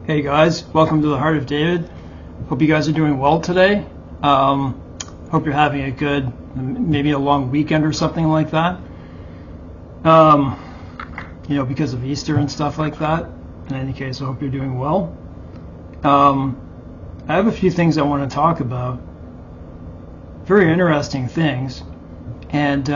Hey guys, welcome to the Heart of David. Hope you guys are doing well today. Hope you're having a good, maybe a long weekend or something like that. Because of Easter and stuff like that. In any case, I hope you're doing well. I have a few things I want to talk about. Very interesting things. And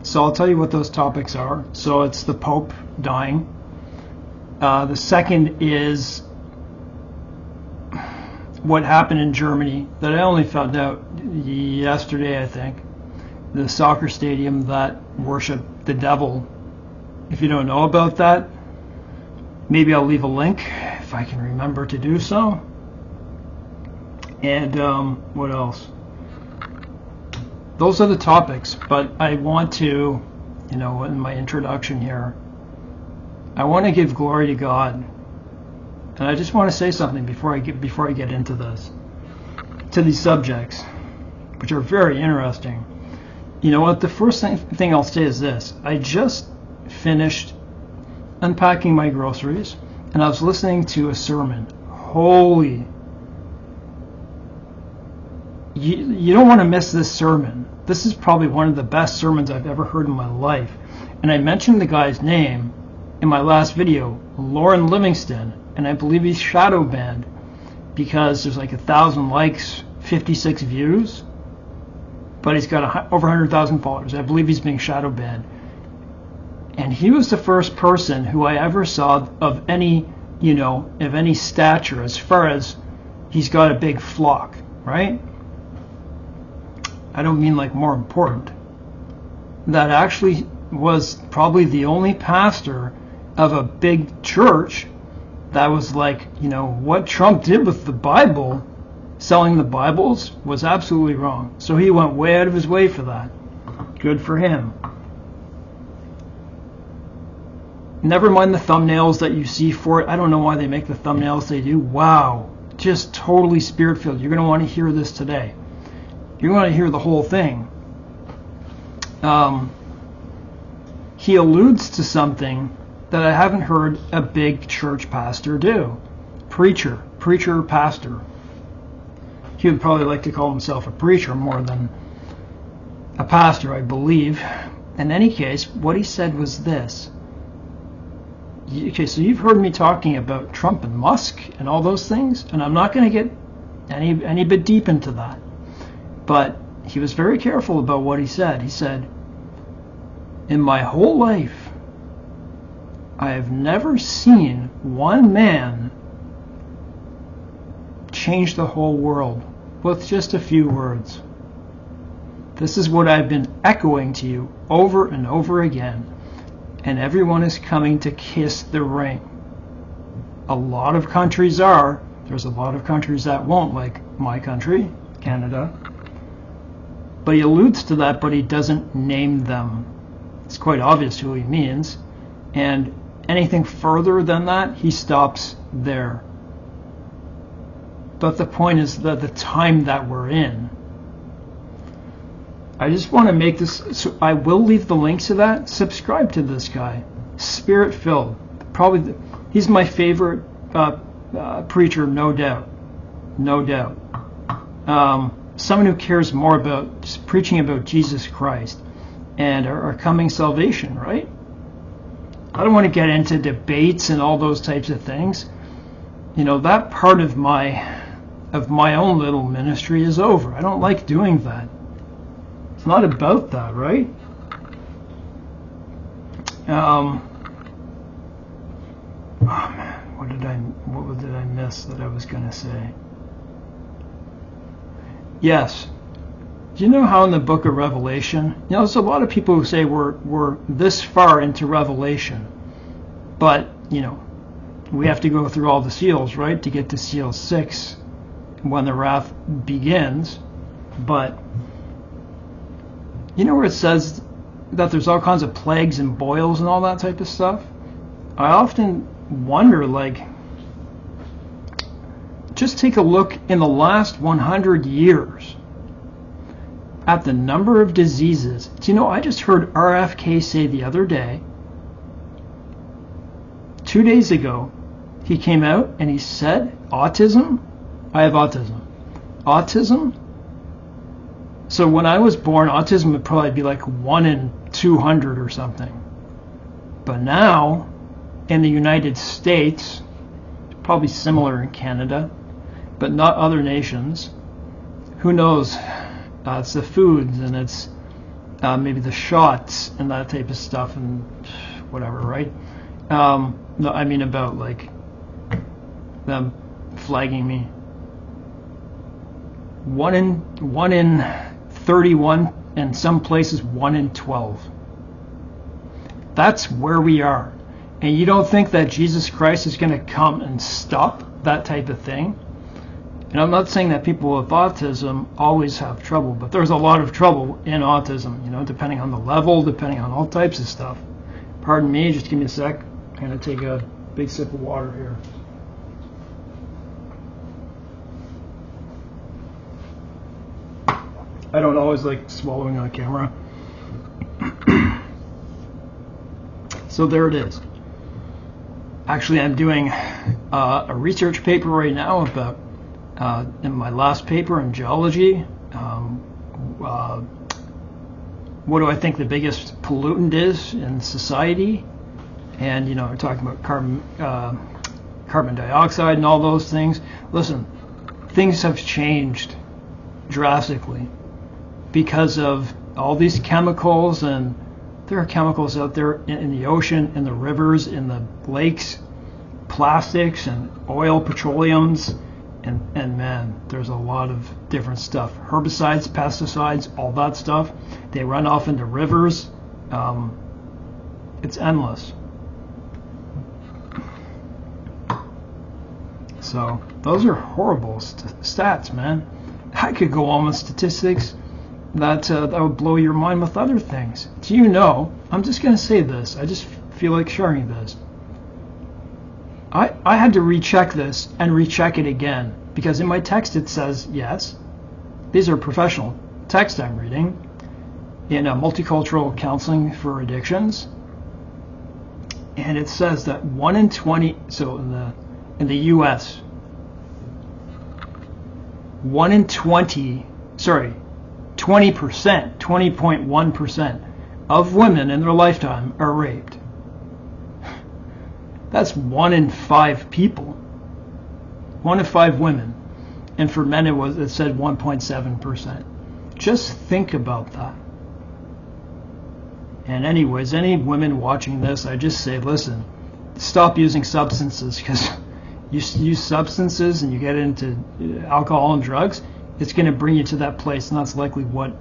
so I'll tell you what those topics are. So it's the Pope dying. The second is what happened in Germany that I only found out yesterday, I think. The soccer stadium that worshiped the devil. If you don't know about that, maybe I'll leave a link if I can remember to do so. And what else? Those are the topics, but I want to, in my introduction here, I want to give glory to God. And I just want to say something before I get into this, to these subjects, which are very interesting. You know what? The first thing I'll say is this. I just finished unpacking my groceries, and I was listening to a sermon. Holy... You don't want to miss this sermon. This is probably one of the best sermons I've ever heard in my life. And I mentioned the guy's name in my last video, Lauren Livingston, and I believe he's shadow banned because there's like 1,000 likes, 56 views, but he's got over 100,000 followers. I believe he's being shadow banned. And he was the first person who I ever saw of any stature, as far as he's got a big flock, right? I don't mean like more important. That actually was probably the only pastor of a big church that was like, what Trump did with the Bible, selling the Bibles, was absolutely wrong. So he went way out of his way for that. Good for him. Never mind the thumbnails that you see for it. I don't know why they make the thumbnails they do. Wow. Just totally spirit-filled. You're going to want to hear this today. You're going to hear the whole thing. He alludes to something that I haven't heard a big church pastor do. Preacher, pastor. He would probably like to call himself a preacher more than a pastor, I believe. In any case, what he said was this. Okay, so you've heard me talking about Trump and Musk and all those things, and I'm not going to get any bit deep into that. But he was very careful about what he said. He said, in my whole life, I have never seen one man change the whole world with just a few words. This is what I've been echoing to you over and over again. And everyone is coming to kiss the ring. A lot of countries are. There's a lot of countries that won't, like my country, Canada. But he alludes to that, but he doesn't name them. It's quite obvious who he means. And anything further than that, he stops there. But the point is that the time that we're in. I just want to make this, so I will leave the link to that. Subscribe to this guy. Spirit-filled. Probably, he's my favorite preacher, no doubt. No doubt. Someone who cares more about just preaching about Jesus Christ and our coming salvation, right? I don't want to get into debates and all those types of things. That part of my own little ministry is over. I don't like doing that. It's not about that, right? Oh man, what did I miss that I was going to say? Yes. Do you know how in the book of Revelation, there's a lot of people who say we're this far into Revelation, but we have to go through all the seals, right, to get to seal 6 when the wrath begins. But where it says that there's all kinds of plagues and boils and all that type of stuff? I often wonder, just take a look in the last 100 years at the number of diseases. I just heard RFK say the other day, 2 days ago, He came out and he said, autism? I have autism. Autism? So when I was born, autism would probably be like 1 in 200 or something. But now, in the United States, probably similar in Canada, but not other nations. Who knows? It's the foods, and it's maybe the shots and that type of stuff and whatever, right? No, I mean about like them flagging me. 1 in 31, and some places 1 in 12. That's where we are. And you don't think that Jesus Christ is going to come and stop that type of thing? And I'm not saying that people with autism always have trouble, but there's a lot of trouble in autism, you know, depending on the level, depending on all types of stuff. Pardon me, just give me a sec. I'm going to take a big sip of water here. I don't always like swallowing on camera. So there it is. Actually, I'm doing a research paper right now about, in my last paper in geology, what do I think the biggest pollutant is in society? And, you know, we're talking about carbon dioxide and all those things. Listen, things have changed drastically because of all these chemicals, and there are chemicals out there in the ocean, in the rivers, in the lakes, plastics and oil, petroleums, and man, there's a lot of different stuff. Herbicides, pesticides, all that stuff. They run off into rivers. It's endless. So those are horrible stats, man. I could go on with statistics that would blow your mind with other things. Do you know, I'm just going to say this. I just feel like sharing this. I had to recheck this and recheck it again, because in my text it says, yes, these are professional text I'm reading in multicultural counseling for addictions, and it says that 1 in 20, so in the U.S., 1 in 20, 20%, 20.1% of women in their lifetime are raped. That's 1 in 5 people. 1 in 5 women. And for men it said 1.7%. Just think about that. And anyways, any women watching this, I just say, listen, stop using substances, because you use substances and you get into alcohol and drugs, it's going to bring you to that place, and that's likely what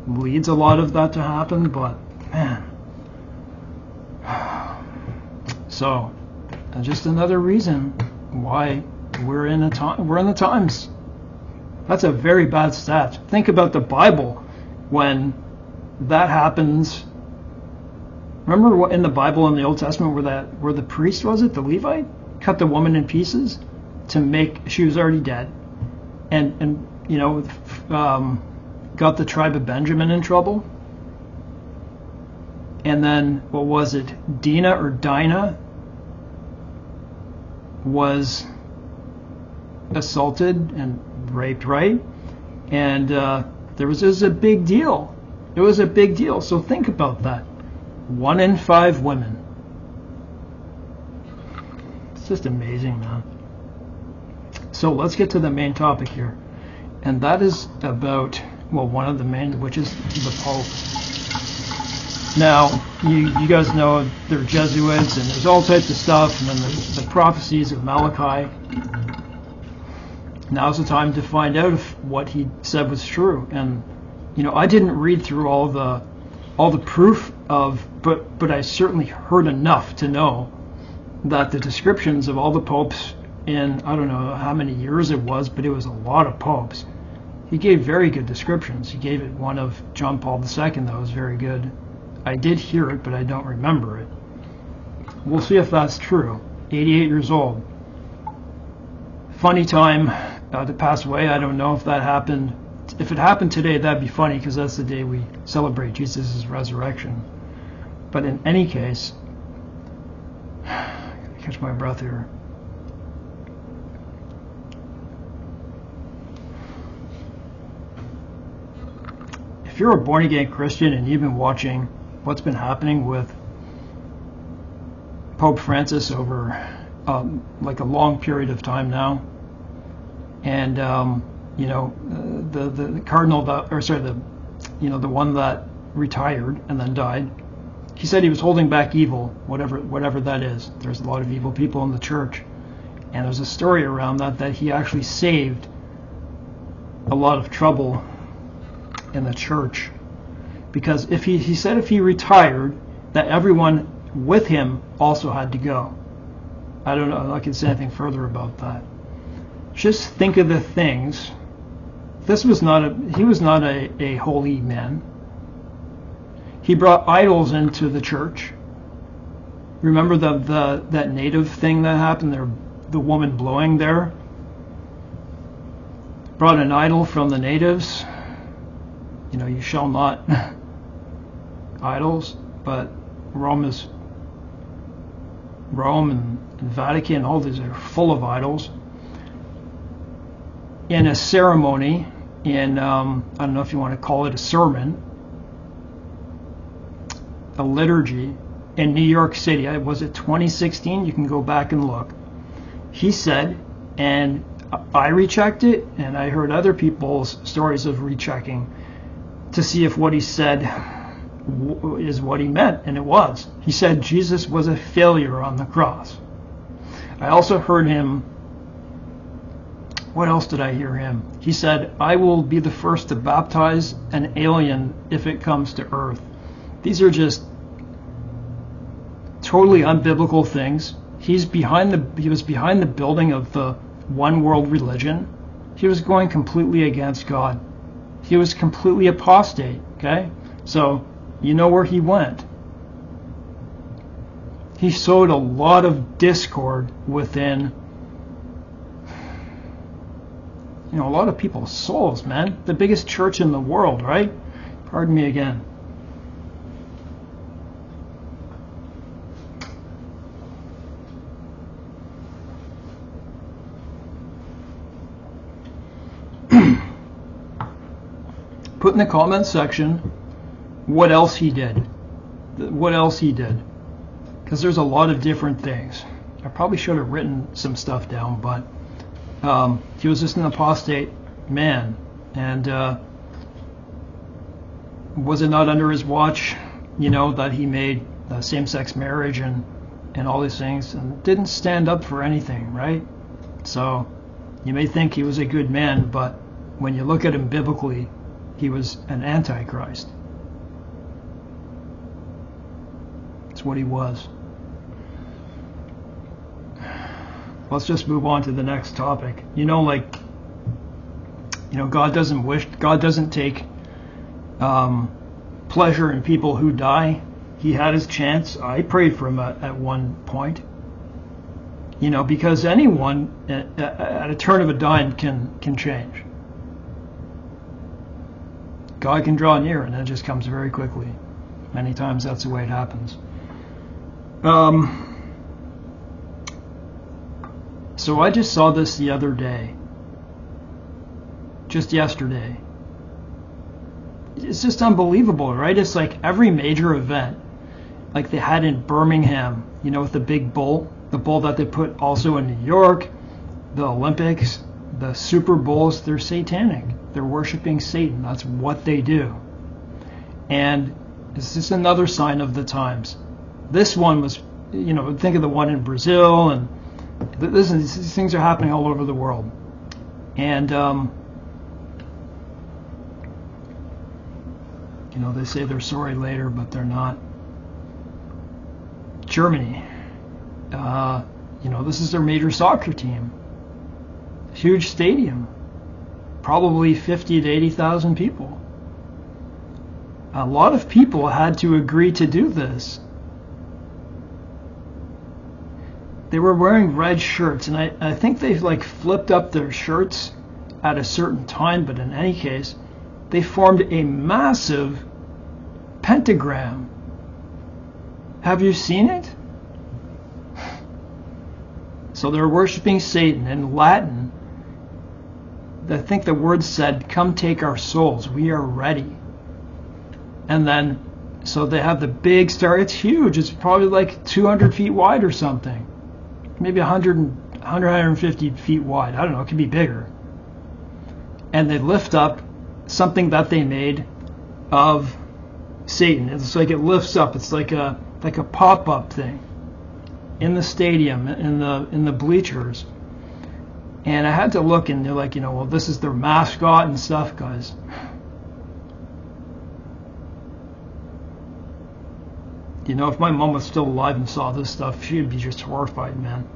leads a lot of that to happen. But man, so just another reason why we're in the times. That's a very bad stat. Think about the Bible when that happens. Remember in the Bible in the Old Testament where the priest, was it the Levite, cut the woman in pieces to make, she was already dead, and you know, got the tribe of Benjamin in trouble. And then what was it, Dinah was assaulted and raped, right? And it was a big deal. It was a big deal. So think about that. 1 in 5 women. It's just amazing, man. So let's get to the main topic here. And that is about, well, one of the main, which is the Pope. Now, you guys know they're Jesuits, and there's all types of stuff, and then there's the prophecies of Malachy. Now's the time to find out if what he said was true. And you know, I didn't read through all the proof of, but I certainly heard enough to know that the descriptions of all the popes in, I don't know how many years it was, but it was a lot of popes. He gave very good descriptions. He gave it one of John Paul II that was very good. I did hear it, but I don't remember it. We'll see if that's true. 88 years old. Funny time to pass away. I don't know if that happened. If it happened today, that'd be funny, because that's the day we celebrate Jesus' resurrection. But in any case, Catch my breath here. If you're a born-again Christian and you've been watching what's been happening with Pope Francis over like a long period of time now, and you know, the cardinal that, or sorry, the one that retired and then died, he said he was holding back evil, whatever that is. There's a lot of evil people in the church, and there's a story around that he actually saved a lot of trouble in the church, because if he said if he retired, that everyone with him also had to go. I don't know if I can say anything further about that. Just think of the things. He was not a holy man. He brought idols into the church. Remember that native thing that happened there, the woman blowing there? Brought an idol from the natives. You know, you shall not idols, but Rome and Vatican, all these are full of idols. In a ceremony, in I don't know if you want to call it a sermon, a liturgy in New York City, was it 2016? You can go back and look. He said, and I rechecked it, and I heard other people's stories of rechecking to see if what he said is what he meant, and it was. He said Jesus was a failure on the cross. I also heard him, what else did I hear him? He said, I will be the first to baptize an alien if it comes to earth. These are just totally unbiblical things. He was behind the building of the one world religion. He was going completely against God. He was completely apostate, okay? So, you know where he went. He sowed a lot of discord within, you know, a lot of people's souls, man. The biggest church in the world, right? Pardon me again. Put in the comments section what else he did. What else he did. Because there's a lot of different things. I probably should have written some stuff down, but he was just an apostate man. And was it not under his watch, you know, that he made same-sex marriage and all these things, and didn't stand up for anything, right? So you may think he was a good man, but when you look at him biblically, he was an antichrist. That's what he was. Let's just move on to the next topic. You know, like, you know, God doesn't take pleasure in people who die. He had his chance. I prayed for him at one point. You know, because anyone at a turn of a dime can change. God can draw near, and it just comes very quickly. Many times that's the way it happens. So I just saw this the other day. Just yesterday. It's just unbelievable, right? It's like every major event, like they had in Birmingham, you know, with the big bull, the bull that they put also in New York, the Olympics, the Super Bowls, they're satanic. They're worshiping Satan. That's what they do. And it's just another sign of the times. This one was, you know, think of the one in Brazil, and these things are happening all over the world. And, you know, they say they're sorry later, but they're not. Germany. You know, this is their major soccer team. Huge stadium. Probably 50 to 80,000 people. A lot of people had to agree to do this. They were wearing red shirts, and I think they like flipped up their shirts at a certain time, but in any case, they formed a massive pentagram. Have you seen it? So they're worshiping Satan. In Latin, I think the word said, "Come take our souls. We are ready." And then, so they have the big star. It's huge. It's probably like 200 feet wide or something. Maybe 150 feet wide. I don't know. It could be bigger. And they lift up something that they made of Satan. It's like it lifts up. It's like a pop-up thing in the stadium, in the bleachers. And I had to look, and they're like, well, this is their mascot and stuff, guys. If my mom was still alive and saw this stuff, she'd be just horrified, man.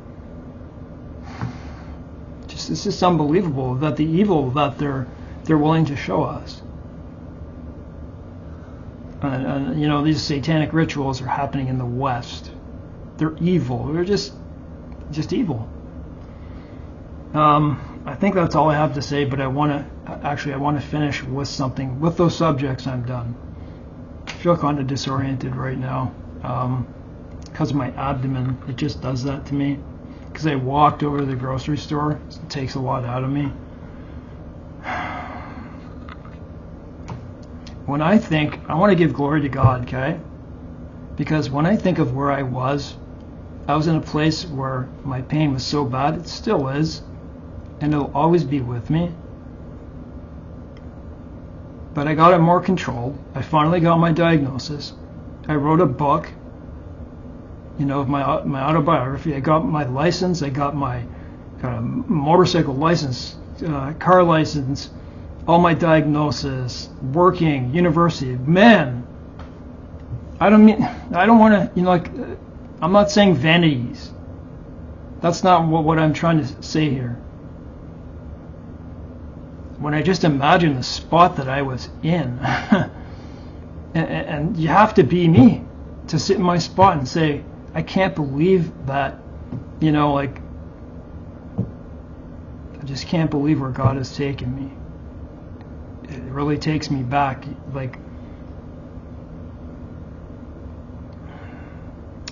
It's just unbelievable that the evil that they're willing to show us. And these satanic rituals are happening in the West. They're evil. They're just evil. I think that's all I have to say, but I want to finish with something. With those subjects, I'm done. I feel kind of disoriented right now because of my abdomen. It just does that to me. Because I walked over to the grocery store. It takes a lot out of me. When I think, I want to give glory to God, okay? Because when I think of where I was in a place where my pain was so bad, it still is, and it'll always be with me. But I got it more controlled. I finally got my diagnosis. I wrote a book, of my autobiography. I got my license. I got a motorcycle license, car license, all my diagnosis, working, university. Man, I don't want to, I'm not saying vanities. That's not what I'm trying to say here. When I just imagine the spot that I was in, and you have to be me to sit in my spot and say, I can't believe that, I just can't believe where God has taken me. It really takes me back.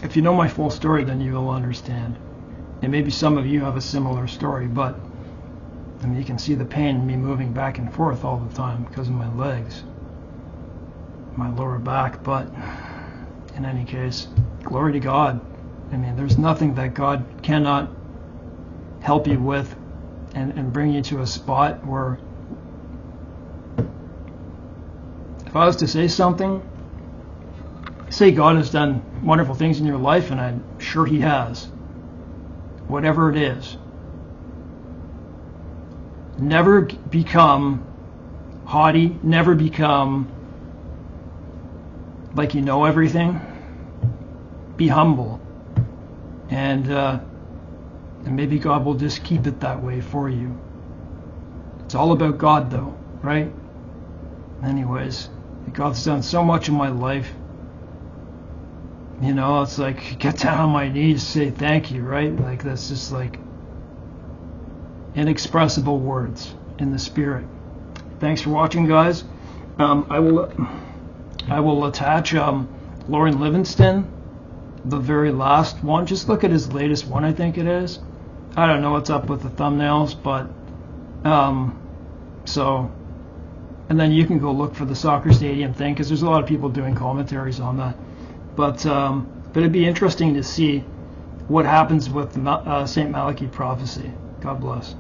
If you know my full story, then you will understand. And maybe some of you have a similar story, but you can see the pain in me moving back and forth all the time because of my legs, my lower back. But in any case, glory to God. There's nothing that God cannot help you with and bring you to a spot where, if I was to say something, say God has done wonderful things in your life, and I'm sure He has. Whatever it is. Never become haughty. Never become like you know everything. Be humble. And maybe God will just keep it that way for you. It's all about God, though, right? Anyways, God's done so much in my life. It's like, get down on my knees, say thank you, right? That's just inexpressible words in the spirit. Thanks for watching, guys. I will attach Lauren Livingston, the very last one. Just look at his latest one, I think it is. I don't know what's up with the thumbnails, but and then you can go look for the soccer stadium thing, because there's a lot of people doing commentaries on that. But it'd be interesting to see what happens with the St. Malachy prophecy. God bless.